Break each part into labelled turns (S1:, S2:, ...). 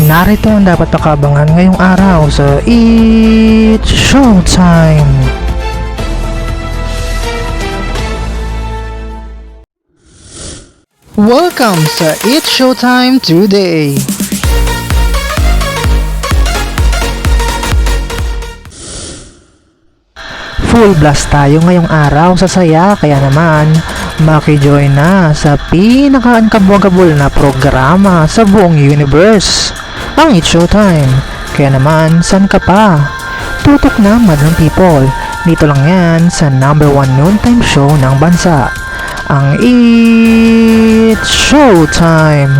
S1: Narito ang dapat pakabangan ngayong araw sa It's Showtime! Welcome sa It's Showtime today! Full blast tayo ngayong araw sa saya, kaya naman makijoin na sa pinaka-ankabwagabol na programa sa buong universe, ang It's Showtime. Kaya naman, san ka pa? Tutok na, madlang people. Dito lang yan sa #1 noontime show ng bansa, ang It's Showtime.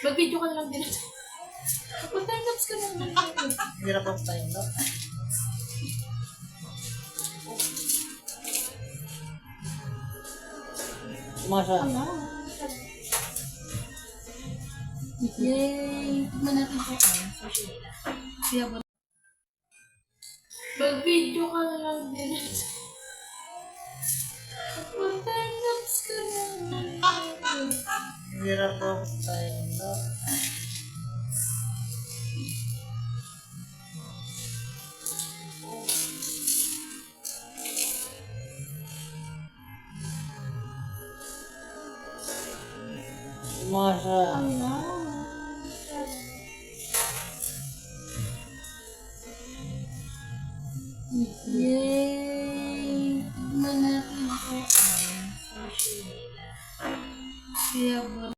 S2: Mag-video ka lang din. Mag-time lapse ka lang.
S3: Hirap ang time na. Masya.
S2: Yay! Tignan natin po. Siya ba? Mag-video ka lang din. Mag-time lapse ka lang.
S3: Hirap ang time na. Masya.
S2: Yay! Tignan natin po. Siya ba?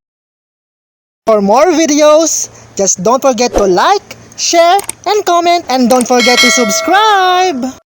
S1: For more videos, just don't forget to like, share, and comment, and don't forget to subscribe!